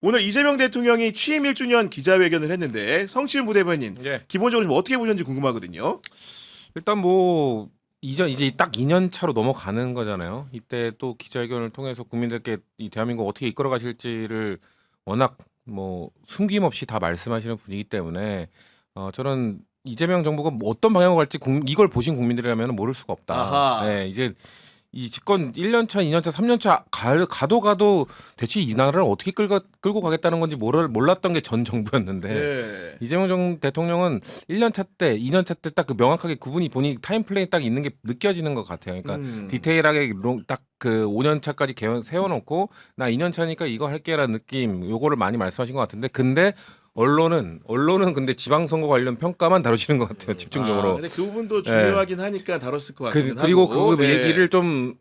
오늘 이재명 대통령이 취임 1주년 기자회견을 했는데 성취훈 부대변인 예. 기본적으로 좀 어떻게 보셨는지 궁금하거든요. 일단 뭐 이제 딱 2년 차로 넘어가는 거잖아요. 이때 또 기자회견을 통해서 국민들께 이 대한민국 어떻게 이끌어 가실지를 워낙 뭐 숨김없이 다 말씀하시는 분이기 때문에 저는 이재명 정부가 뭐 어떤 방향으로 갈지 이걸 보신 국민들이라면 모를 수가 없다. 아하. 네, 이제 이 집권 1년 차, 2년 차, 3년 차 가도 대체 이 나라를 어떻게 끌고 가겠다는 건지 몰랐던 게 전 정부였는데 네. 이재명 대통령은 1년 차 때, 2년 차 때 딱 그 명확하게 구분이 본인 타임플레이 딱 있는 게 느껴지는 것 같아요. 그러니까 디테일하게 딱 그 5년 차까지 세워놓고 나 2년 차니까 이거 할게라는 느낌, 요거를 많이 말씀하신 것 같은데 근데 언론은 근데 지방선거 관련 평가만 다루시는 것 같아요. 집중적으로. 근데 그 부분도 중요하긴 하니까 다뤘을 것 같긴 그리고 하고. 그 얘기를 좀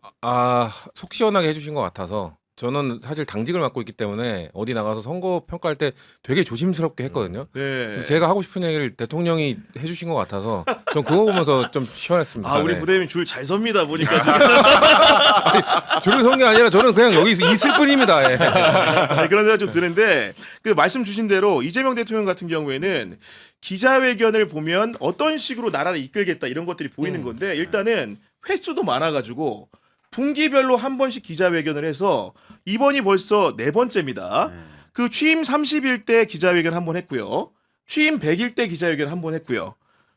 속 시원하게 해주신 것 같아서 저는 사실 당직을 맡고 있기 때문에 어디 나가서 선거 평가할 때 되게 조심스럽게 했거든요. 네. 제가 하고 싶은 얘기를 대통령이 해주신 것 같아서 전 그거 보면서 좀 시원했습니다. 우리 네. 부대변인 줄 잘 섭니다 보니까. 줄을 선 게 아니라 저는 그냥 여기 있을 뿐입니다. 예. 그런 생각 좀 드는데 그 말씀 주신 대로 이재명 대통령 같은 경우에는 기자회견을 보면 어떤 식으로 나라를 이끌겠다 이런 것들이 보이는 건데 일단은 횟수도 많아가지고 분기별로 한 번씩 기자회견을 해서 이번이 벌써 4번째입니다. 그 취임 30일 때 기자회견 한 번 했고요. 취임 100일 때 기자회견 한 번 했고요.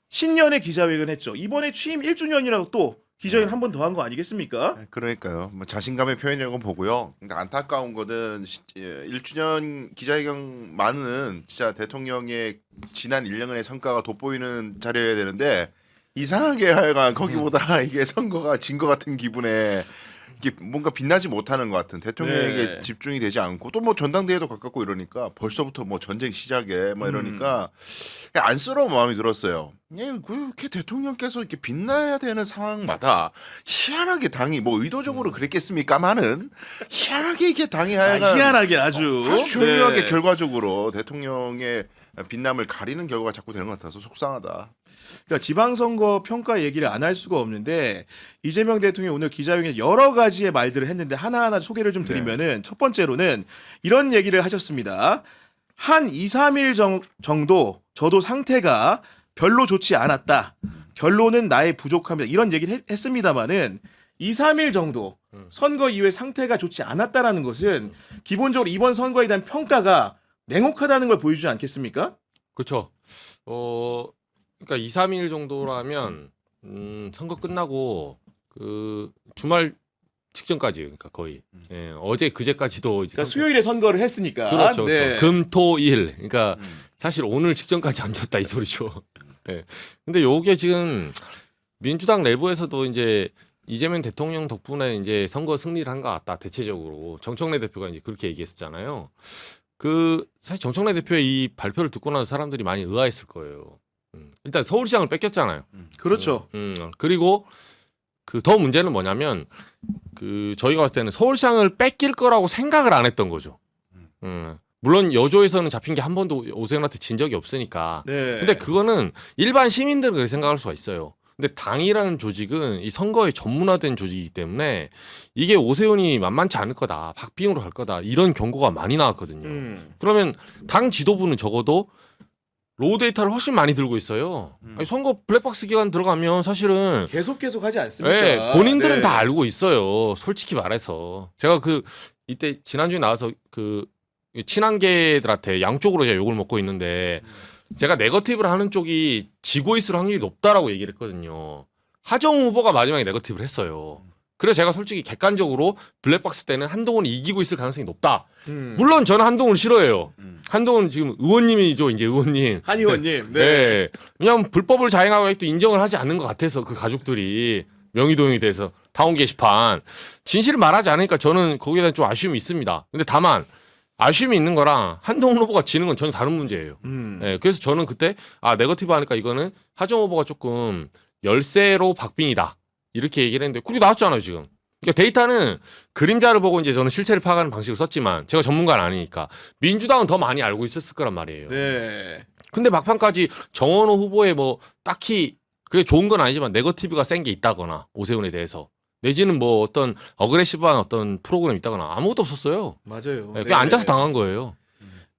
신년에 기자회견 했죠. 이번에 취임 1주년이라고 또 기자회견 한 번 더 한 거 아니겠습니까? 그러니까요. 뭐 자신감의 표현이라고 보고요. 근데 안타까운 거는 1주년 기자회견만은 진짜 대통령의 지난 1년간의 성과가 돋보이는 자리여야 되는데 이상하게 하여간 거기보다 이게 선거가 진 것 같은 기분에 이게 뭔가 빛나지 못하는 것 같은 대통령에게 네. 집중이 되지 않고 또 뭐 전당대회도 가깝고 이러니까 벌써부터 뭐 전쟁 시작에 막 이러니까 안쓰러운 마음이 들었어요. 그렇게 대통령께서 이렇게 빛나야 되는 상황마다 희한하게 당이 뭐 의도적으로 그랬겠습니까만은 희한하게 이게 당이 하여간 희한하게 아주. 아주 조용하게 네. 결과적으로 대통령의 빛남을 가리는 결과가 자꾸 되는 것 같아서 속상하다. 그러니까 지방선거 평가 얘기를 안 할 수가 없는데 이재명 대통령이 오늘 기자회견에 여러 가지의 말들을 했는데 하나하나 소개를 좀 드리면은 첫 번째로는 이런 얘기를 하셨습니다. 한 2, 3일 정도 저도 상태가 별로 좋지 않았다. 결론은 나의 부족함이다. 이런 얘기를 했습니다마는 2, 3일 정도 선거 이후에 상태가 좋지 않았다라는 것은 기본적으로 이번 선거에 대한 평가가 냉혹하다는 걸 보여주지 않겠습니까? 그렇죠. 그러니까 2, 3일 정도라면 선거 끝나고 그 주말 직전까지 그러니까 거의 어제 그제까지도 이제 그러니까 수요일에 선거를 했으니까. 그렇죠. 네. 금, 토, 일. 그러니까 사실 오늘 직전까지 안 졌다 이 소리죠. 네. 근데 요게 지금 민주당 내부에서도 이제 이재명 대통령 덕분에 이제 선거 승리를 한 것 같다. 대체적으로 정청래 대표가 이제 그렇게 얘기했었잖아요. 사실 정청래 대표의 이 발표를 듣고 나서 사람들이 많이 의아했을 거예요. 일단 서울시장을 뺏겼잖아요. 그렇죠. 그리고 더 문제는 뭐냐면 저희가 봤을 때는 서울시장을 뺏길 거라고 생각을 안 했던 거죠. 물론 여조에서는 잡힌 게 한 번도 오세훈한테 진 적이 없으니까. 네. 근데 그거는 일반 시민들은 그렇게 생각할 수가 있어요. 근데 당이라는 조직은 이 선거에 전문화된 조직이기 때문에 이게 오세훈이 만만치 않을 거다. 박빙으로 갈 거다. 이런 경고가 많이 나왔거든요. 그러면 당 지도부는 적어도 로우 데이터를 훨씬 많이 들고 있어요. 아니, 선거 블랙박스 기간 들어가면 사실은 계속 하지 않습니까? 본인들은 네. 다 알고 있어요. 솔직히 말해서 제가 이때 지난주에 나와서 친한계들한테 양쪽으로 제가 욕을 먹고 있는데 제가 네거티브를 하는 쪽이 지고 있을 확률이 높다라고 얘기를 했거든요. 하정우 후보가 마지막에 네거티브를 했어요. 그래서 제가 솔직히 객관적으로 블랙박스 때는 한동훈이 이기고 있을 가능성이 높다. 물론 저는 한동훈을 싫어해요. 한동훈 지금 의원님이죠, 이제 의원님. 한 의원님. 네. 네. 왜냐하면 불법을 자행하고 또 인정을 하지 않는 것 같아서 그 가족들이 명의도용이 돼서 당원 게시판 진실을 말하지 않으니까 저는 거기에 대한 좀 아쉬움이 있습니다. 근데 다만 아쉬움이 있는 거랑 한동훈 후보가 지는 건 전혀 다른 문제예요. 네, 그래서 저는 그때 네거티브 하니까 이거는 하정우 후보가 조금 열세로 박빙이다 이렇게 얘기를 했는데 그게 나왔잖아요 지금. 그러니까 데이터는 그림자를 보고 이제 저는 실체를 파악하는 방식을 썼지만 제가 전문가는 아니니까 민주당은 더 많이 알고 있었을 거란 말이에요. 네. 근데 막판까지 정원호 후보의 뭐 딱히 그게 좋은 건 아니지만 네거티브가 센 게 있다거나 오세훈에 대해서 내지는 뭐 어떤 어그레시브한 어떤 프로그램이 있다거나 아무것도 없었어요. 맞아요. 네, 그냥 앉아서 당한 거예요.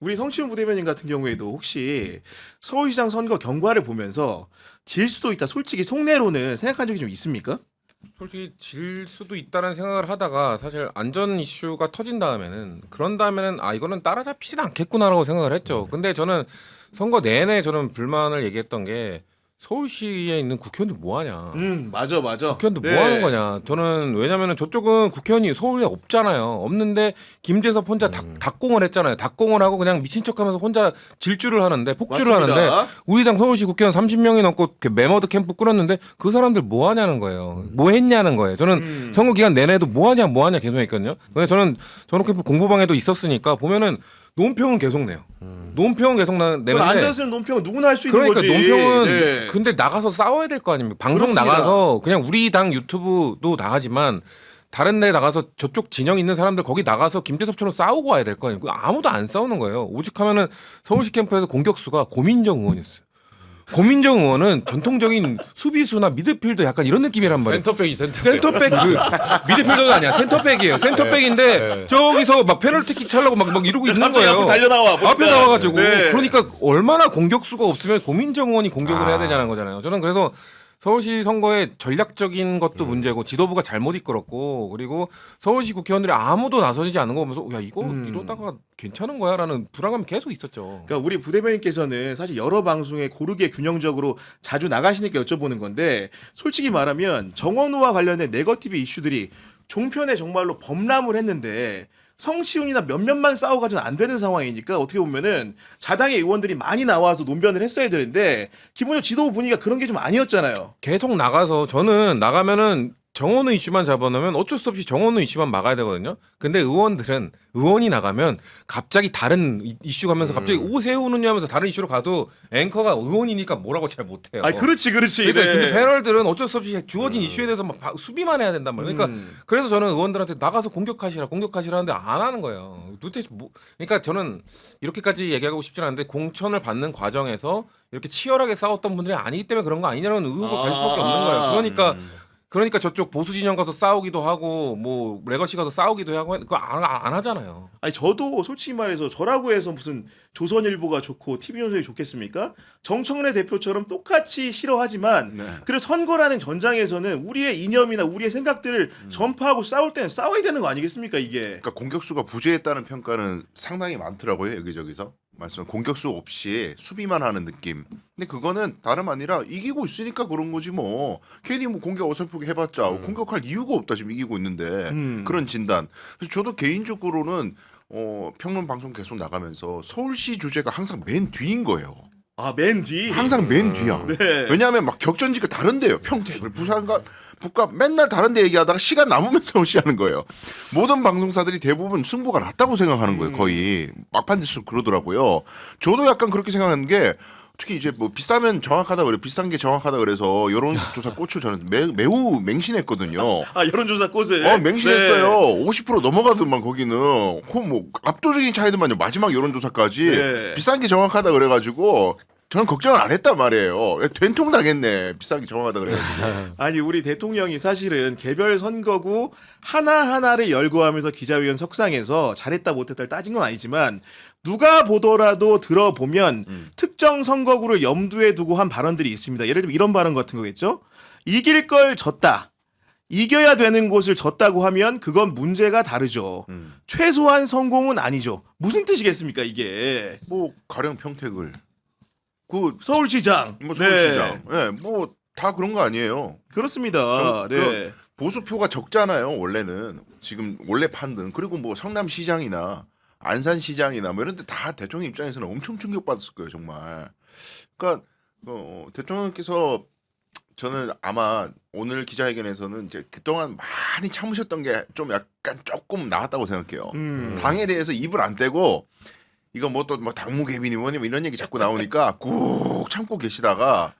우리 성시훈 부대변인 같은 경우에도 혹시 서울시장 선거 경과를 보면서 질 수도 있다. 솔직히 속내로는 생각한 적이 좀 있습니까? 솔직히 질 수도 있다는 생각을 하다가 사실 안전 이슈가 터진 다음에는 그런 다음에는 아 이거는 따라잡히진 않겠구나라고 생각을 했죠. 근데 저는 선거 내내 저는 불만을 얘기했던 게 서울시에 있는 국회의원들 뭐 하냐. 맞아. 국회의원들 네. 뭐 하는 거냐. 저는 왜냐면은 저쪽은 국회의원이 서울에 없잖아요. 없는데 김재섭 혼자 닭공을 했잖아요. 닭공을 하고 그냥 미친 척하면서 혼자 질주를 하는데 폭주를 맞습니다. 하는데 우리 당 서울시 국회의원 30명이 넘고 이렇게 매머드 캠프 꾸렸는데 그 사람들 뭐 하냐는 거예요. 뭐 했냐는 거예요. 저는 선거 기간 내내도 뭐 하냐 계속 했거든요. 근데 저는 전원 캠프 공보방에도 있었으니까 보면은 논평은 계속 내요. 논평은 계속 내는데 앉아있는 논평은 누구나 할 수 있는 그러니까 거지. 논평은 네. 근데 나가서 싸워야 될 거 아닙니까? 방송 그렇습니다. 나가서 그냥 우리 당 유튜브도 나가지만 다른 데 나가서 저쪽 진영 있는 사람들 거기 나가서 김재섭처럼 싸우고 와야 될 거 아니에요. 아무도 안 싸우는 거예요. 오죽하면은 서울시 캠프에서 공격수가 고민정 의원이었어요. 고민정 의원은 전통적인 수비수나 미드필더 약간 이런 느낌이란 말이에요. 센터백이 센터백 그 미드필더가 아니야. 센터백이에요. 센터백인데 네. 저기서 막 페널티킥 차려고 막 이러고 있는 갑자기 거예요. 앞에 달려나와. 보니까. 앞에 나와가지고 네. 그러니까 얼마나 공격수가 없으면 고민정 의원이 공격을 해야 아. 되냐는 거잖아요. 저는 그래서 서울시 선거의 전략적인 것도 문제고 지도부가 잘못 이끌었고 그리고 서울시 국회의원들이 아무도 나서지 않은 거 보면서 야 이거 이러다가 괜찮은 거야라는 불안감이 계속 있었죠. 그러니까 우리 부대변인께서는 사실 여러 방송에 고르게 균형적으로 자주 나가시니까 여쭤보는 건데 솔직히 말하면 정원우와 관련된 네거티브 이슈들이 종편에 정말로 범람을 했는데 성시훈이나 몇몇만 싸워가지고는 안 되는 상황이니까 어떻게 보면은 자당의 의원들이 많이 나와서 논변을 했어야 되는데 기본적으로 지도부 분위기가 그런 게 좀 아니었잖아요. 계속 나가서 저는 나가면은 정원우 이슈만 잡아놓으면 어쩔 수 없이 정원우 이슈만 막아야 되거든요. 근데 의원이 나가면 갑자기 다른 이슈 가면서 갑자기 오세훈은요 하면서 다른 이슈로 가도 앵커가 의원이니까 뭐라고 잘 못해요. 아, 그렇지. 그러니까 네. 근데 패널들은 어쩔 수 없이 주어진 이슈에 대해서 막 수비만 해야 된단 말이에요. 그러니까 그래서 저는 의원들한테 나가서 공격하시라 하는데 안 하는 거예요. 도대체 뭐 그러니까 저는 이렇게까지 얘기하고 싶지는 않은데 공천을 받는 과정에서 이렇게 치열하게 싸웠던 분들이 아니기 때문에 그런 거 아니냐는 의혹을 갈 수밖에 없는 거예요. 그러니까 저쪽 보수 진영 가서 싸우기도 하고 뭐 레거시 가서 싸우기도 하고 그거 안 하잖아요. 아니 저도 솔직히 말해서 저라고 해서 무슨 조선일보가 좋고 TV조선이 좋겠습니까? 정청래 대표처럼 똑같이 싫어하지만 네. 그래서 선거라는 전장에서는 우리의 이념이나 우리의 생각들을 전파하고 싸울 때는 싸워야 되는 거 아니겠습니까 이게? 그러니까 공격수가 부재했다는 평가는 상당히 많더라고요 여기저기서. 말씀 공격수 없이 수비만 하는 느낌. 근데 그거는 다름 아니라 이기고 있으니까 그런 거지 뭐. 괜히 뭐 공격 어설프게 해봤자 공격할 이유가 없다 지금 이기고 있는데 그런 진단. 그래서 저도 개인적으로는 평론 방송 계속 나가면서 서울시 주제가 항상 맨 뒤인 거예요. 아, 맨 뒤. 항상 맨 뒤야. 네. 왜냐하면 막 격전지가 다른데요. 평택을 부산과 북과 맨날 다른데 얘기하다가 시간 남으면 서울시 하는 거예요. 모든 방송사들이 대부분 승부가 났다고 생각하는 거예요. 거의 막판 됐을 그러더라고요. 저도 약간 그렇게 생각하는 게 특히 이제 뭐 비싸면 정확하다 그래 비싼 게 정확하다 그래서 여론조사 꽃을 저는 매우 맹신했거든요. 아, 여론조사 꽃을. 맹신했어요. 50% 넘어가더만 거기는 뭐 압도적인 차이더만요. 마지막 여론조사까지 네. 비싼 게 정확하다 그래가지고 저는 걱정을 안 했단 말이에요. 된통 당했네. 비싼 게 정확하다 그래가지고. 아니 우리 대통령이 사실은 개별 선거구 하나하나를 열거하면서 기자회견 석상에서 잘했다 못했다를 따진 건 아니지만 누가 보더라도 들어보면 특정 선거구를 염두에 두고 한 발언들이 있습니다. 예를 들면 이런 발언 같은 거겠죠. 이길 걸 졌다. 이겨야 되는 곳을 졌다고 하면 그건 문제가 다르죠. 최소한 성공은 아니죠. 무슨 뜻이겠습니까 이게. 뭐 가령 평택을 서울시장. 뭐 서울시장. 네. 뭐 다 그런 거 아니에요. 그렇습니다. 네. 보수표가 적잖아요. 원래는 지금 원래 판든 그리고 뭐 성남시장이나 안산시장이나 뭐 이런 데 다 대통령 입장에서는 엄청 충격받았을 거예요. 정말. 그러니까 대통령께서 저는 아마 오늘 기자회견에서는 이제 그동안 많이 참으셨던 게 좀 약간 조금 나왔다고 생각해요. 당에 대해서 입을 안 떼고 이거 뭐 또 뭐 당무개비니 뭐니 뭐 이런 얘기 자꾸 나오니까 꾹 참고 계시다가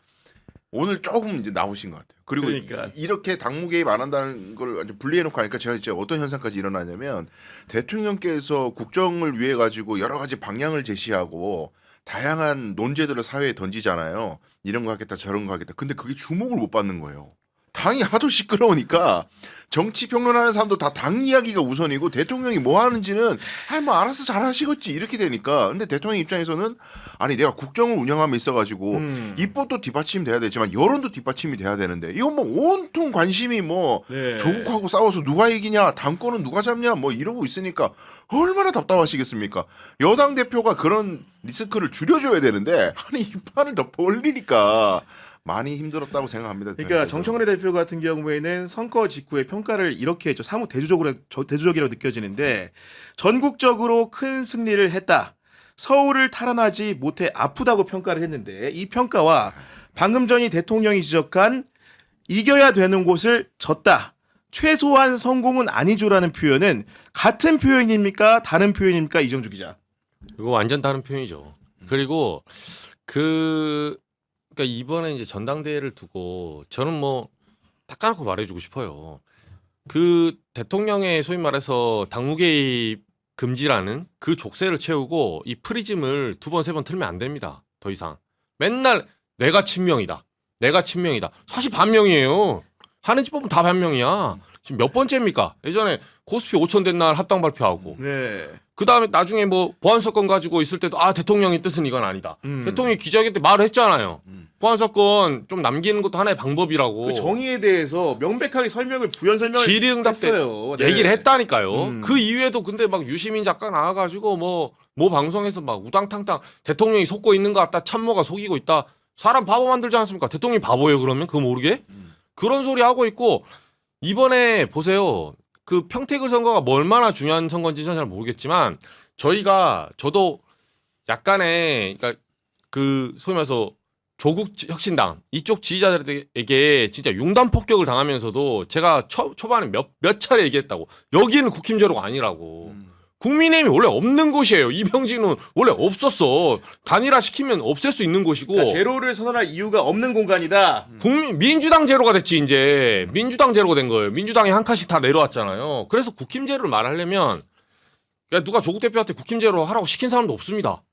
오늘 조금 이제 나오신 것 같아요. 그리고 그러니까. 이렇게 당무 개입 안 한다는 걸 완전 분리해놓고 하니까 제가 이제 어떤 현상까지 일어나냐면 대통령께서 국정을 위해 가지고 여러 가지 방향을 제시하고 다양한 논제들을 사회에 던지잖아요. 이런 거 하겠다 저런 거 하겠다. 근데 그게 주목을 못 받는 거예요. 당이 하도 시끄러우니까 정치 평론하는 사람도 다 당 이야기가 우선이고 대통령이 뭐 하는지는 뭐 알아서 잘 하시겠지 이렇게 되니까. 근데 대통령 입장에서는 아니 내가 국정을 운영함에 있어가지고 입법도 뒷받침돼야 되지만 여론도 뒷받침이 돼야 되는데 이건 뭐 온통 관심이 뭐 네. 조국하고 싸워서 누가 이기냐 당권은 누가 잡냐 뭐 이러고 있으니까 얼마나 답답하시겠습니까. 여당 대표가 그런 리스크를 줄여줘야 되는데 아니 이 판을 더 벌리니까 많이 힘들었다고 생각합니다. 그러니까 대통령께서. 정청래 대표 같은 경우에는 선거 직후에 평가를 이렇게 했죠. 사뭇 대조적이라고 느껴지는데 전국적으로 큰 승리를 했다. 서울을 탈환하지 못해 아프다고 평가를 했는데 이 평가와 방금 전이 대통령이 지적한 이겨야 되는 곳을 졌다. 최소한 성공은 아니죠라는 표현은 같은 표현입니까? 다른 표현입니까? 이정주 기자. 이거 완전 다른 표현이죠. 그리고 그러니까 이번에 이제 전당대회를 두고 저는 뭐 딱 까놓고 말해주고 싶어요. 그 대통령의 소위 말해서 당무 개입 금지라는 그 족쇄를 채우고 이 프리즘을 2번, 3번 틀면 안 됩니다. 더 이상. 맨날 내가 친명이다. 내가 친명이다. 사실 반명이에요. 하는 짓 보면 다 반명이야. 지금 몇 번째입니까? 예전에 코스피 5천 된 날 합당 발표하고 네. 그 다음에 나중에 뭐 보안사건 가지고 있을 때도 대통령의 뜻은 이건 아니다. 대통령이 기자회견 때 말을 했잖아요. 보안사건 좀 남기는 것도 하나의 방법이라고. 그 정의에 대해서 명백하게 부연 설명을 질의응답 때 했어요. 네. 얘기를 했다니까요. 그 이후에도 근데 막 유시민 작가 나와가지고 뭐 방송에서 막 우당탕탕 대통령이 속고 있는 것 같다. 참모가 속이고 있다. 사람 바보 만들지 않습니까? 대통령이 바보예요 그러면? 그거 모르게? 그런 소리 하고 있고 이번에 보세요. 그 평택을 선거가 뭐 얼마나 중요한 선거인지 잘 모르겠지만 저도 약간의 그러니까 그 소위 말해서 조국 혁신당 이쪽 지지자들에게 진짜 융단 폭격을 당하면서도 제가 초반에 몇 차례 얘기했다고 여기는 국힘제로가 아니라고. 국민의힘이 원래 없는 곳이에요. 이병진은 원래 없었어. 단일화 시키면 없앨 수 있는 곳이고. 그러니까 제로를 선언할 이유가 없는 공간이다. 민주당 제로가 됐지 이제. 민주당 제로가 된 거예요. 민주당이 한 칸씩 다 내려왔잖아요. 그래서 국힘 제로를 말하려면 그러니까 누가 조국 대표한테 국힘 제로 하라고 시킨 사람도 없습니다.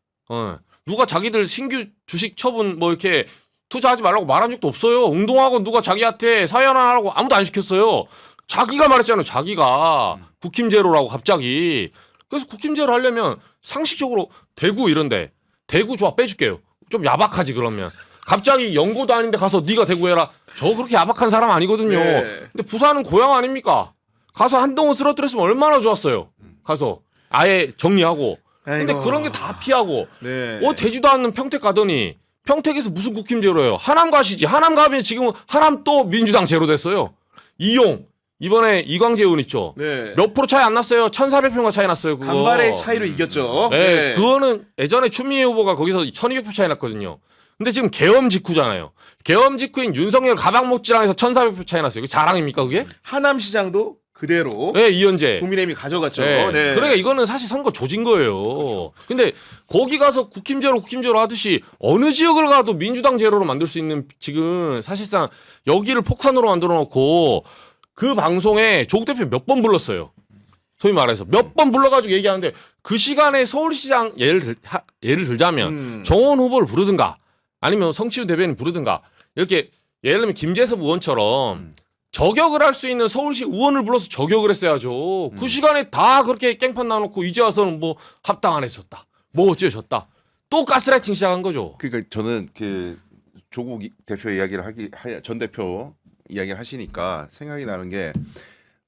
누가 자기들 신규 주식 처분 뭐 이렇게 투자하지 말라고 말한 적도 없어요. 운동하고 누가 자기한테 사연하라고 아무도 안 시켰어요. 자기가 말했잖아요. 자기가 국힘 제로라고 갑자기. 그래서 국힘 제로 하려면 상식적으로 대구 이런데 대구 좋아 빼줄게요. 좀 야박하지 그러면. 갑자기 연고도 아닌데 가서 네가 대구 해라. 저 그렇게 야박한 사람 아니거든요. 네. 근데 부산은 고향 아닙니까? 가서 한동훈 쓰러뜨렸으면 얼마나 좋았어요. 가서 아예 정리하고. 근데 아이고. 그런 게 다 피하고 네. 되지도 않는 평택 가더니 평택에서 무슨 국힘 제로예요. 하남 가시지. 하남 가면 지금 하남 또 민주당 제로 됐어요. 이용 이번에 이광재 의원 있죠. 네. 몇 프로 차이 안 났어요. 1,400표가 차이 났어요. 그거. 간발의 차이로 이겼죠. 네, 그거는 예전에 추미애 후보가 거기서 1,200표 차이 났거든요. 근데 지금 계엄 직후잖아요. 계엄 직후인 윤석열 가방 못지랑에서 1,400표 차이 났어요. 그 자랑입니까 그게? 하남시장도 그대로 네, 이현재. 국민의힘이 가져갔죠. 네. 네. 그러니까 이거는 사실 선거 조진 거예요. 근데 거기 가서 국힘제로 하듯이 어느 지역을 가도 민주당 제로로 만들 수 있는 지금 사실상 여기를 폭탄으로 만들어 놓고 그 방송에 조국 대표 몇 번 불렀어요. 소위 말해서 몇 번 불러가지고 얘기하는데 그 시간에 서울시장 예를 들자면 정원 후보를 부르든가 아니면 성취훈 대변인 부르든가 이렇게 예를 들면 김재섭 의원처럼 저격을 할 수 있는 서울시 의원을 불러서 저격을 했어야죠. 그 시간에 다 그렇게 깽판 나놓고 이제 와서는 뭐 합당 안 해줬다. 뭐 어째졌다. 또 가스라이팅 시작한 거죠. 그러니까 저는 그 조국 대표 이야기를 전 대표 이야기를 하시니까 생각이 나는 게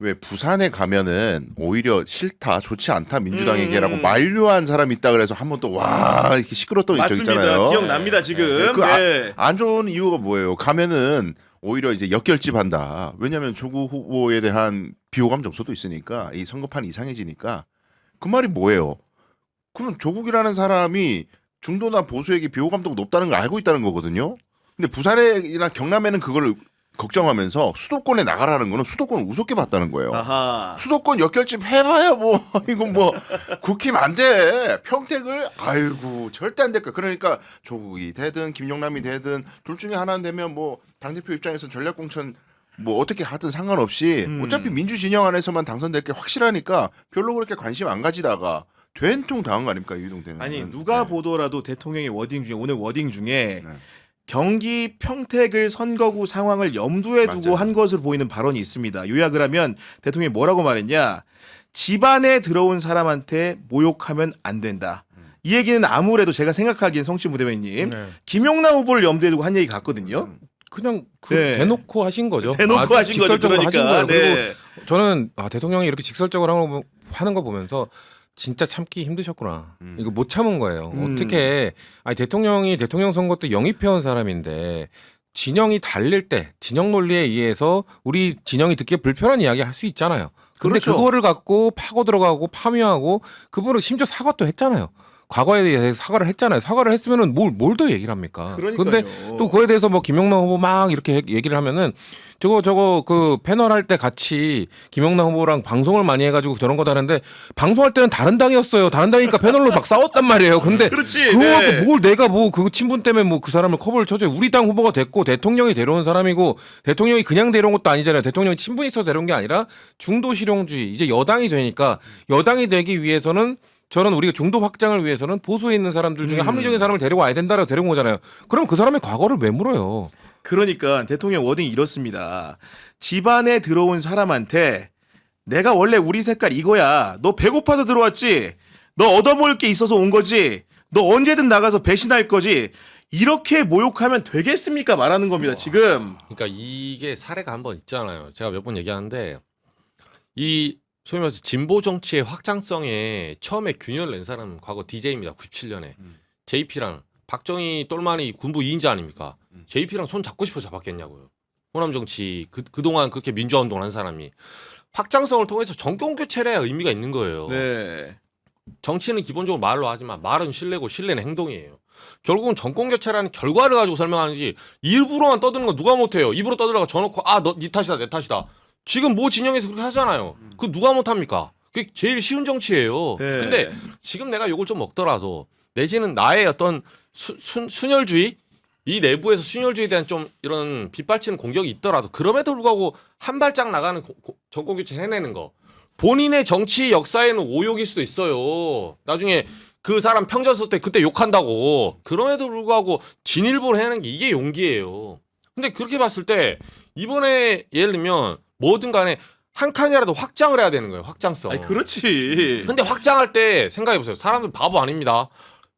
왜 부산에 가면은 오히려 싫다, 좋지 않다 민주당에게라고 만류한 사람이 있다 그래서 한번 또 와 이렇게 시끄러웠던 적 맞습니다. 있잖아요. 기억납니다 지금. 그 네. 안 좋은 이유가 뭐예요? 가면은 오히려 이제 역결집한다. 왜냐하면 조국 후보에 대한 비호감 정서도 있으니까 이 선거판이 이상해지니까 그 말이 뭐예요? 그럼 조국이라는 사람이 중도나 보수에게 비호감도가 높다는 걸 알고 있다는 거거든요. 근데 부산이나 경남에는 그거를 걱정하면서 수도권에 나가라는 거는 수도권을 우습게 봤다는 거예요. 아하. 수도권 역결집 해봐야 뭐 이건 뭐 국힘 안 돼. 평택을 아이고 절대 안 될까. 그러니까 조국이 되든 김용남이 되든 둘 중에 하나는 되면 뭐 당대표 입장에서 전략공천 뭐 어떻게 하든 상관없이 어차피 민주 진영 안에서만 당선될 게 확실하니까 별로 그렇게 관심 안 가지다가 된통 당한 거 아닙니까 유동대는. 아니 누가 보더라도 대통령의 워딩 중에 오늘 워딩 중에 경기 평택을 선거구 상황을 염두에 두고 맞아요. 한 것으로 보이는 발언이 있습니다. 요약을 하면 대통령이 뭐라고 말했냐? 집안에 들어온 사람한테 모욕하면 안 된다. 이 얘기는 아무래도 제가 생각하기엔 성신 부대변님 네. 김용남 후보를 염두에 두고 한 얘기 같거든요. 그냥 그 네. 대놓고 하신 거죠. 대놓고 하신 거죠. 직설적으로 그러니까. 하신 거예요. 그리고 네. 저는 대통령이 이렇게 직설적으로 하는 거 보면서 진짜 참기 힘드셨구나. 이거 못 참은 거예요. 어떻게 대통령이 대통령 선거 때 영입해온 사람인데 진영이 달릴 때 진영 논리에 의해서 우리 진영이 듣기에 불편한 이야기 할 수 있잖아요. 근데 그렇죠. 그거를 갖고 파고 들어가고 파묘하고 그분은 심지어 사과도 했잖아요. 과거에 대해서 사과를 했잖아요. 사과를 했으면은 뭘 더 얘기를 합니까? 그러니까요. 근데 또 그거에 대해서 뭐 김용남 후보 막 이렇게 얘기를 하면은 저거 그 패널 할 때 같이 김용남 후보랑 방송을 많이 해가지고 저런 거다 하는데 방송할 때는 다른 당이었어요. 다른 당이니까 패널로 막 싸웠단 말이에요. 근데 그렇지. 그거 네. 뭘 내가 뭐 그 친분 때문에 뭐 그 사람을 커버를 쳐줘요. 우리 당 후보가 됐고 대통령이 데려온 사람이고 대통령이 그냥 데려온 것도 아니잖아요. 대통령이 친분이 있어서 데려온 게 아니라 중도 실용주의 이제 여당이 되니까 여당이 되기 위해서는 저는 우리가 중도 확장을 위해서는 보수에 있는 사람들 중에 합리적인 사람을 데려와야 된다라고 데려온 거잖아요. 그럼 그 사람의 과거를 왜 물어요? 그러니까 대통령 워딩이 이렇습니다. 집안에 들어온 사람한테 내가 원래 우리 색깔 이거야. 너 배고파서 들어왔지. 너 얻어먹을 게 있어서 온 거지. 너 언제든 나가서 배신할 거지. 이렇게 모욕하면 되겠습니까? 말하는 겁니다. 지금. 그러니까 이게 사례가 한 번 있잖아요. 제가 몇 번 얘기하는데 이 소위 말해서 진보 정치의 확장성에 처음에 균열을 낸 사람은 과거 DJ입니다. 97년에 JP랑 박정희 똘마니 군부 2인자 아닙니까? JP랑 손 잡고 싶어 잡았겠냐고요. 호남 정치 그동안 그렇게 민주화 운동을 한 사람이 확장성을 통해서 정권 교체를 해야 의미가 있는 거예요. 네. 정치는 기본적으로 말로 하지만 말은 신뢰고 신뢰는 행동이에요. 결국은 정권 교체라는 결과를 가지고 설명하는지 입으로만 떠드는 거 누가 못해요. 입으로 떠들다가 져놓고 너 네 탓이다 내 탓이다. 지금 모 진영에서 그렇게 하잖아요. 그 누가 못합니까? 그게 제일 쉬운 정치예요. 네. 근데 지금 내가 욕을 좀 먹더라도 내지는 나의 어떤 순혈주의 이 내부에서 순혈주의에 대한 좀 이런 빗발치는 공격이 있더라도 그럼에도 불구하고 한 발짝 나가는 정권 교체 해내는 거 본인의 정치 역사에는 오욕일 수도 있어요. 나중에 그 사람 평전 썼을 때 그때 욕한다고 그럼에도 불구하고 진일보를 해내는 게 이게 용기예요. 근데 그렇게 봤을 때 이번에 예를 들면 뭐든 간에 한 칸이라도 확장을 해야 되는 거예요. 확장성. 아니 그렇지. 근데 확장할 때 생각해보세요. 사람들 바보 아닙니다.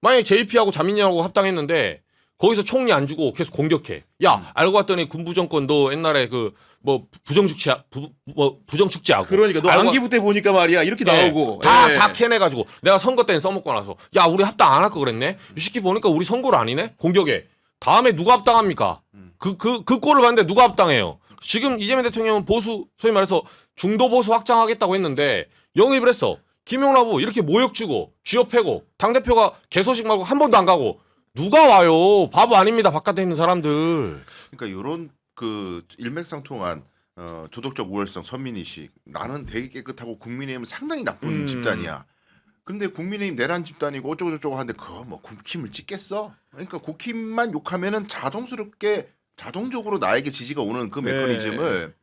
만약에 JP하고 자민련하고 합당했는데 거기서 총리 안 주고 계속 공격해. 야 알고 봤더니 군부 정권 너 옛날에 그 뭐 부정축제하고 그러니까 너 알고 안기부 때 보니까 말이야 이렇게 네, 나오고 다 캐내가지고 내가 선거 때는 써먹고 나서 야 우리 합당 안 할 거 그랬네. 이 새끼 보니까 우리 선거를 아니네. 공격해. 다음에 누가 합당합니까? 그 꼴을 봤는데 누가 합당해요? 지금 이재명 대통령은 보수 소위 말해서 중도 보수 확장하겠다고 했는데 영입을 했어. 김용남 후보 이렇게 모욕 주고 쥐어 패고 당대표가 개소식 말고 한 번도 안 가고 누가 와요? 바보 아닙니다. 바깥에 있는 사람들. 그러니까 이런 그 일맥상통한 도덕적 우월성, 선민의식 나는 되게 깨끗하고 국민의힘은 상당히 나쁜 집단이야. 근데 국민의힘 내란 집단이고 어쩌고저쩌고 하는데 그거 뭐 국힘을 찍겠어? 그러니까 국힘만 욕하면은 자동적으로 나에게 지지가 오는 그 메커니즘을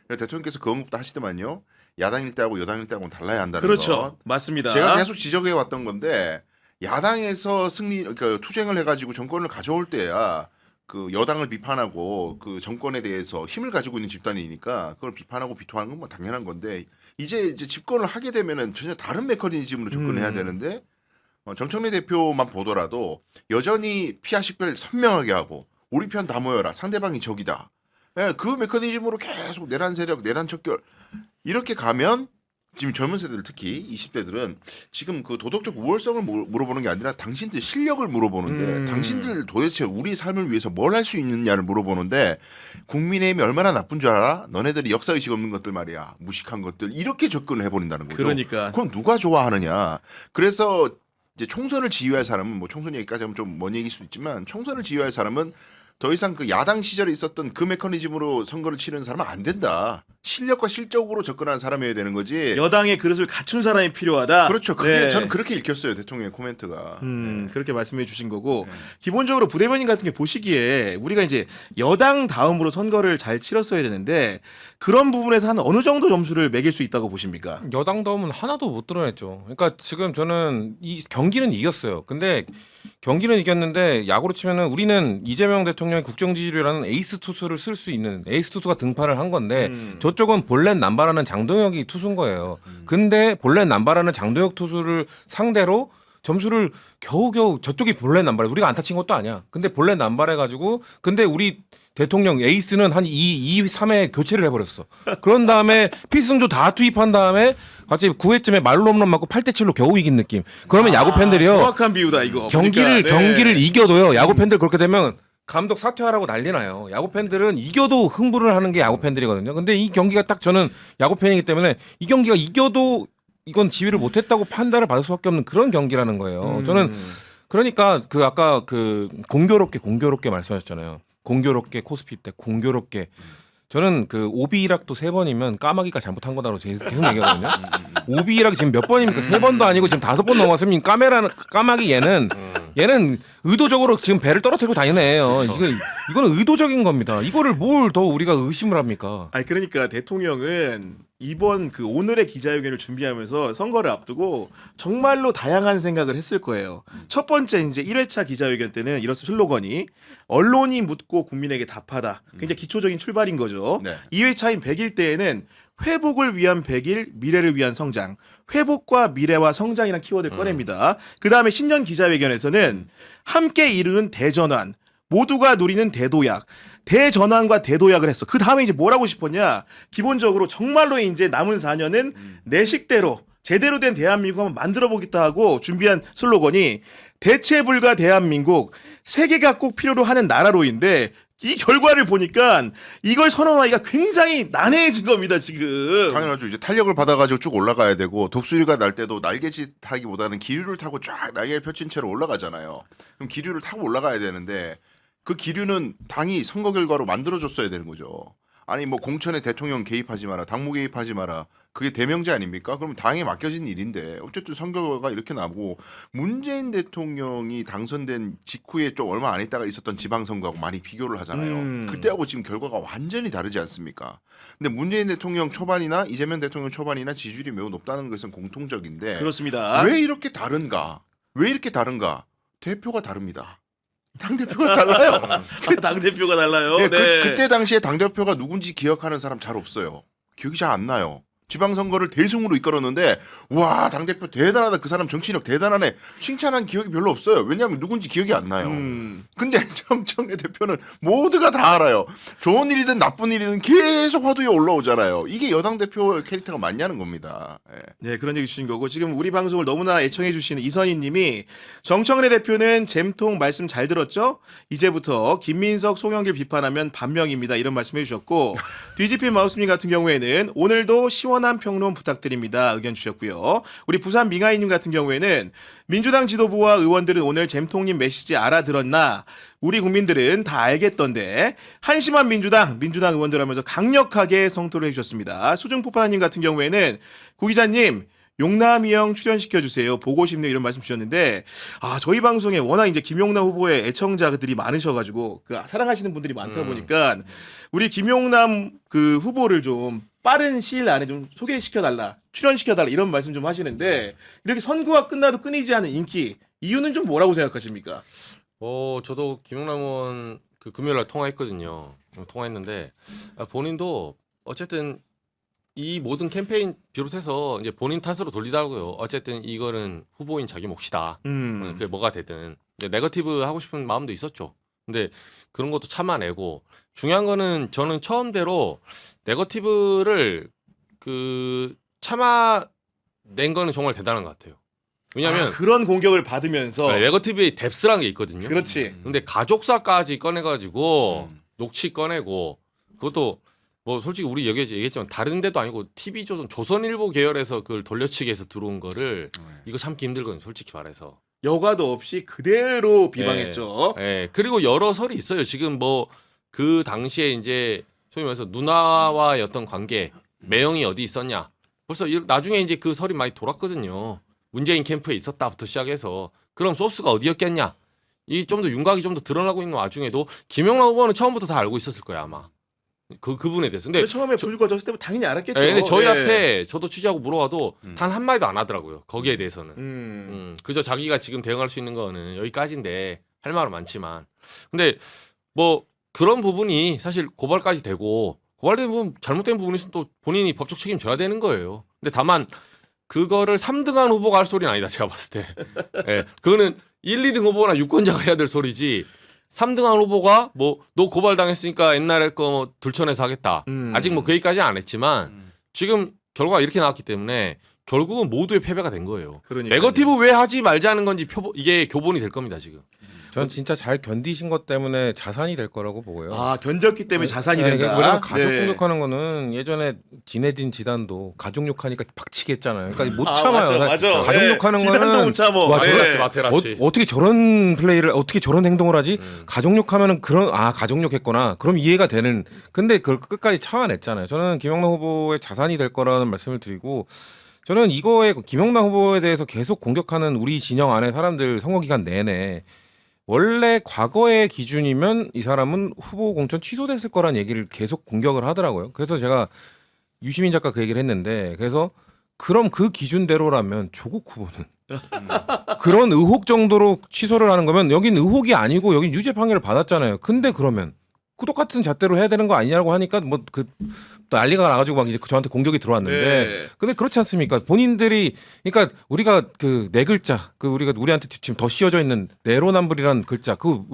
대통령께서 그 언급도 하시더만요. 야당일 때하고 여당일 때하고는 달라야 한다는 그렇죠. 것. 맞습니다. 제가 계속 지적해 왔던 건데 야당에서 그러니까 투쟁을 해가지고 정권을 가져올 때야 그 여당을 비판하고 그 정권에 대해서 힘을 가지고 있는 집단이니까 그걸 비판하고 비토하는 건 뭐 당연한 건데 이제 집권을 하게 되면은 전혀 다른 메커니즘으로 접근해야 되는데 정청래 대표만 보더라도 여전히 피하 식별 선명하게 하고 우리 편 다 모여라 상대방이 적이다. 예, 그 메커니즘으로 계속 내란 세력, 내란 척결 이렇게 가면 지금 젊은 세대들 특히 20대들은 지금 그 도덕적 우월성을 물어보는 게 아니라 당신들 실력을 물어보는데 당신들 도대체 우리 삶을 위해서 뭘 할 수 있느냐를 물어보는데 국민의힘이 얼마나 나쁜 줄 알아? 너네들이 역사의식 없는 것들 말이야. 무식한 것들 이렇게 접근을 해버린다는 거죠. 그러니까. 그럼 누가 좋아하느냐. 그래서 이제 총선을 지휘할 사람은 뭐 총선 얘기까지 하면 좀 먼 얘기일 수도 있지만 총선을 지휘할 사람은 더 이상 그 야당 시절에 있었던 그 메커니즘으로 선거를 치르는 사람은 안 된다. 실력과 실적으로 접근하는 사람이어야 되는 거지. 여당의 그릇을 갖춘 사람이 필요하다. 그렇죠. 그게 네. 저는 그렇게 읽혔어요. 대통령의 코멘트가. 네. 그렇게 말씀해 주신 거고 기본적으로 부대변인 같은 게 보시기에 우리가 이제 여당 다음으로 선거를 잘 치렀어야 되는데 그런 부분에서 한 어느 정도 점수를 매길 수 있다고 보십니까? 여당 다음은 하나도 못 드러냈죠. 그러니까 지금 저는 이 경기는 이겼어요. 근데 경기는 이겼는데 야구로 치면은 우리는 이재명 대통령의 국정 지지율이라는 에이스 투수를 쓸 수 있는 에이스 투수가 등판을 한 건데 저쪽은 볼넷 남발하는 장동혁이 투수인 거예요. 근데 볼넷 남발하는 장동혁 투수를 상대로 점수를 겨우겨우 저쪽이 볼넷 남발해. 우리가 안타 친 것도 아니야. 근데 볼넷 남발해가지고 근데 우리 대통령 에이스는 한 2, 3회 교체를 해버렸어. 그런 다음에 필승조 다 투입한 다음에 갑자기 9회쯤에 말로 홈런 맞고 8대7로 겨우 이긴 느낌. 그러면 야구 팬들이요. 정확한 비유다 이거. 경기를 그러니까, 네. 경기를 이겨도요. 야구 팬들 그렇게 되면 감독 사퇴하라고 난리 나요. 야구 팬들은 이겨도 흥분을 하는 게 야구 팬들이거든요. 근데 이 경기가 딱 저는 야구 팬이기 때문에 이 경기가 이겨도 이건 지휘를 못했다고 판단을 받을 수밖에 없는 그런 경기라는 거예요. 저는 그러니까 그 아까 그 공교롭게 말씀하셨잖아요. 공교롭게 코스피 때 공교롭게 저는 그 오비락도 3번이면 까마귀가 잘못한 거다라고 계속 얘기하거든요. 오비락 지금 몇 번입니까? 3번도 아니고 지금 5번 넘었으면 까마귀 얘는 의도적으로 지금 배를 떨어뜨리고 다니는 애예요. 이거는 의도적인 겁니다. 이거를 뭘 더 우리가 의심을 합니까? 아니 그러니까 대통령은 이번 그 오늘의 기자회견을 준비하면서 선거를 앞두고 정말로 다양한 생각을 했을 거예요. 첫 번째 이제 1회차 기자회견 때는 이런 슬로건이 언론이 묻고 국민에게 답하다. 굉장히 기초적인 출발인 거죠. 네. 2회차인 100일 때에는 회복을 위한 100일, 미래를 위한 성장. 회복과 미래와 성장이라는 키워드를 꺼냅니다. 그다음에 신년 기자회견에서는 함께 이루는 대전환, 모두가 누리는 대도약. 대전환과 대도약을 했어. 그 다음에 이제 뭘 하고 싶었냐? 기본적으로 정말로 이제 남은 4년은 내 식대로 제대로 된 대한민국 한번 만들어 보겠다 하고 준비한 슬로건이 대체 불가 대한민국 세계가 꼭 필요로 하는 나라로인데 이 결과를 보니까 이걸 선언하기가 굉장히 난해해진 겁니다, 지금. 당연하죠. 이제 탄력을 받아가지고 쭉 올라가야 되고 독수리가 날 때도 날개짓 하기보다는 기류를 타고 쫙 날개를 펼친 채로 올라가잖아요. 그럼 기류를 타고 올라가야 되는데 그 기류는 당이 선거 결과로 만들어줬어야 되는 거죠. 아니 뭐 공천에 대통령 개입하지 마라, 당무 개입하지 마라. 그게 대명제 아닙니까? 그럼 당에 맡겨진 일인데 어쨌든 선거가 이렇게 나고 문재인 대통령이 당선된 직후에 좀 얼마 안 있다가 있었던 지방선거하고 많이 비교를 하잖아요. 그때하고 지금 결과가 완전히 다르지 않습니까? 근데 문재인 대통령 초반이나 이재명 대통령 초반이나 지지율이 매우 높다는 것은 공통적인데 그렇습니다. 왜 이렇게 다른가? 왜 이렇게 다른가? 대표가 다릅니다. 당대표가 달라요. 당대표가 달라요. 네, 네. 그때 당시에 당대표가 누군지 기억하는 사람 잘 없어요. 기억이 잘 안 나요. 지방선거를 대승으로 이끌었는데 와 당대표 대단하다, 그 사람 정치력 대단하네, 칭찬한 기억이 별로 없어요. 왜냐하면 누군지 기억이 안 나요. 근데 정청래 대표는 모두가 다 알아요. 좋은 일이든 나쁜 일이든 계속 화두에 올라오잖아요. 이게 여당 대표 캐릭터가 맞냐는 겁니다. 네, 그런 얘기 주신 거고 지금 우리 방송을 너무나 애청해 주시는 이선희 님이 정청래 대표는 잼통 말씀 잘 들었죠? 이제부터 김민석, 송영길 비판하면 반명입니다. 이런 말씀해 주셨고 뒤집힌 마우스님 같은 경우에는 오늘도 시원한 평론 부탁드립니다. 의견 주셨고요. 우리 부산 민가이님 같은 경우에는 민주당 지도부와 의원들은 오늘 잼통님 메시지 알아들었나? 우리 국민들은 다 알겠던데 한심한 민주당 의원들 하면서 강력하게 성토를 해주셨습니다. 수중포파님 같은 경우에는 구 기자님 용남이 형 출연시켜주세요. 보고 싶네요. 이런 말씀 주셨는데 저희 방송에 워낙 이제 김용남 후보의 애청자들이 많으셔가지고 그 사랑하시는 분들이 많다 보니까 우리 김용남 그 후보를 좀 빠른 시일 안에 좀 소개시켜달라, 출연시켜달라 이런 말씀 좀 하시는데 이렇게 선거가 끝나도 끊이지 않은 인기 이유는 좀 뭐라고 생각하십니까? 저도 김용남 의원 그 금요일날 통화했거든요. 통화했는데 본인도 어쨌든 이 모든 캠페인 비롯해서 이제 본인 탓으로 돌리더라고요. 어쨌든 이거는 후보인 자기 몫이다. 그게 뭐가 되든 네거티브 하고 싶은 마음도 있었죠. 근데 그런 것도 참아내고 중요한 거는 저는 처음대로 네거티브를 그 참아낸 거는 정말 대단한 것 같아요. 왜냐하면 그런 공격을 받으면서 네거티브의 뎁스라는 게 있거든요. 그렇지. 근데 가족사까지 꺼내가지고 녹취 꺼내고 그것도 뭐 솔직히 우리 여기 얘기했지만 다른 데도 아니고 TV조선 조선일보 계열에서 그걸 돌려치기해서 들어온 거를 이거 참기 힘들거든요. 솔직히 말해서. 여과도 없이 그대로 비방했죠. 그리고 여러 설이 있어요. 지금 뭐 그 당시에 이제 소위 말해서 누나와의 어떤 관계, 매형이 어디 있었냐. 벌써 나중에 이제 그 설이 많이 돌았거든요. 문재인 캠프에 있었다부터 시작해서 그럼 소스가 어디였겠냐. 이 좀 더 윤곽이 좀 더 드러나고 있는 와중에도 김영남 후보는 처음부터 다 알고 있었을 거야 아마. 그분에 대해서. 근데 처음에 불거졌을 때 당연히 알았겠죠. 근데 저희한테 네. 저도 취재하고 물어봐도 단 한마디도 안 하더라고요. 거기에 대해서는. 그저 자기가 지금 대응할 수 있는 거는 여기까지인데 할 말은 많지만. 근데 뭐 그런 부분이 사실 고발까지 되고 고발된 부분 잘못된 부분이 있으면 또 본인이 법적 책임져야 되는 거예요. 근데 다만 그거를 3등한 후보가 할 소리는 아니다 제가 봤을 때. 예, 그거는 1, 2등 후보나 유권자가 해야 될 소리지. 3등한 후보가 뭐 너 고발당했으니까 옛날에 거 뭐 들춰내서 하겠다. 아직 뭐 그 얘기까지는 안 했지만 지금 결과가 이렇게 나왔기 때문에 결국은 모두의 패배가 된 거예요. 그러니까요. 네거티브 왜 하지 말자는 건지 이게 교본이 될 겁니다 지금. 전 진짜 잘 견디신 것 때문에 자산이 될 거라고 보고요. 아 견뎠기 때문에 자산이 네, 된다. 왜냐면 가족 네. 공격하는 거는 예전에 지네딘 지단도 가족 욕하니까 박치기 했잖아요. 그러니까 못 아, 참아요. 맞아. 가족 네. 욕하는 지단도 거는 못 참어. 와, 네. 마테라치 마테라치. 어떻게 저런 플레이를 어떻게 저런 행동을 하지? 가족 욕하면은 그런 가족 욕했구나. 그럼 이해가 되는. 근데 그걸 끝까지 참아냈잖아요. 저는 김영남 후보의 자산이 될 거라는 말씀을 드리고 저는 이거에 김영남 후보에 대해서 계속 공격하는 우리 진영 안에 사람들 선거 기간 내내 원래 과거의 기준이면 이 사람은 후보 공천 취소됐을 거란 얘기를 계속 공격을 하더라고요. 그래서 제가 유시민 작가 그 얘기를 했는데 그래서 그럼 그 기준대로라면 조국 후보는 그런 의혹 정도로 취소를 하는 거면 여긴 의혹이 아니고 여긴 유죄 판결을 받았잖아요. 근데 그러면 그 똑같은 잣대로 해야 되는 거 아니냐고 하니까 뭐 그 난리가 나가지고 막 이제 저한테 공격이 들어왔는데 네. 근데 그렇지 않습니까? 본인들이 그러니까 우리가 그 네 글자 그 우리한테 지금 더 씌워져 있는 내로남불이라는 글자 그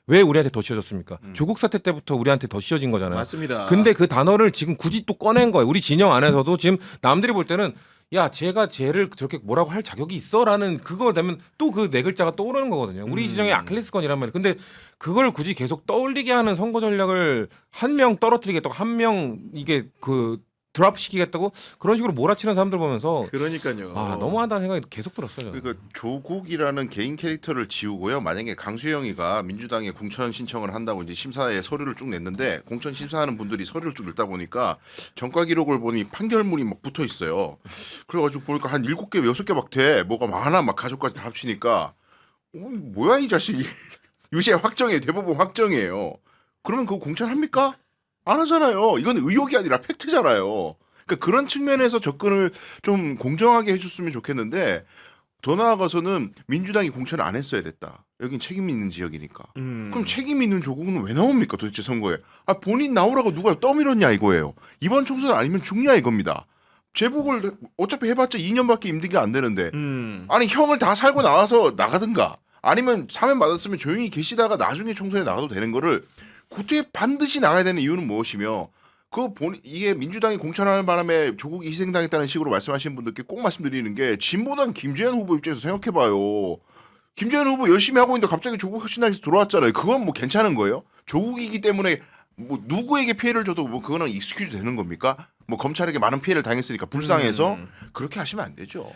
왜 우리한테 더 씌워졌습니까? 조국 사태 때부터 우리한테 더 씌워진 거잖아요. 맞습니다. 근데 그 단어를 지금 굳이 또 꺼낸 거예요. 우리 진영 안에서도 지금 남들이 볼 때는 야, 쟤가 쟤를 저렇게 뭐라고 할 자격이 있어라는 그거 되면 또 그 네 글자가 떠오르는 거거든요. 우리 진영의 아킬레스건이란 말이에요. 근데 그걸 굳이 계속 떠올리게 하는 선거 전략을 한 명 떨어뜨리겠다고 한 명 이게 그 드랍 시키겠다고 그런 식으로 몰아치는 사람들 보면서 그러니까요. 아, 너무하다는 생각이 계속 들었어요. 저는. 그러니까 조국이라는 개인 캐릭터를 지우고요. 만약에 강수영이가 민주당에 공천 신청을 한다고 이제 심사에 서류를 쭉 냈는데 공천 심사하는 분들이 서류를 쭉 읽다 보니까 전과 기록을 보니 판결문이 막 붙어 있어요. 그래가지고 보니까 한 7개, 6개 막 돼. 뭐가 많아. 막 가족까지 다 합치니까 뭐야 이 자식이. 유죄 확정이에요. 대법원 확정이에요. 그러면 그거 공천합니까? 안 하잖아요. 이건 의혹이 아니라 팩트잖아요. 그러니까 그런 측면에서 접근을 좀 공정하게 해줬으면 좋겠는데 더 나아가서는 민주당이 공천을 안 했어야 됐다. 여긴 책임 있는 지역이니까. 그럼 책임 있는 조국은 왜 나옵니까 도대체 선거에? 아 본인 나오라고 누가 떠밀었냐 이거예요. 이번 총선 아니면 죽냐 이겁니다. 재보궐 어차피 해봤자 2년밖에 임기가 안 되는데 아니 형을 다 살고 나와서 나가든가 아니면 사면 받았으면 조용히 계시다가 나중에 총선에 나가도 되는 거를 그때 반드시 나가야 되는 이유는 무엇이며 이게 민주당이 공천하는 바람에 조국이 희생당했다는 식으로 말씀하시는 분들께 꼭 말씀드리는 게 진보당 김재현 후보 입장에서 생각해봐요. 김재현 후보 열심히 하고 있는데 갑자기 조국 혁신당에서 들어왔잖아요. 그건 뭐 괜찮은 거예요? 조국이기 때문에 뭐 누구에게 피해를 줘도 뭐 그거는 익스큐즈 되는 겁니까? 뭐 검찰에게 많은 피해를 당했으니까 불쌍해서 그렇게 하시면 안 되죠.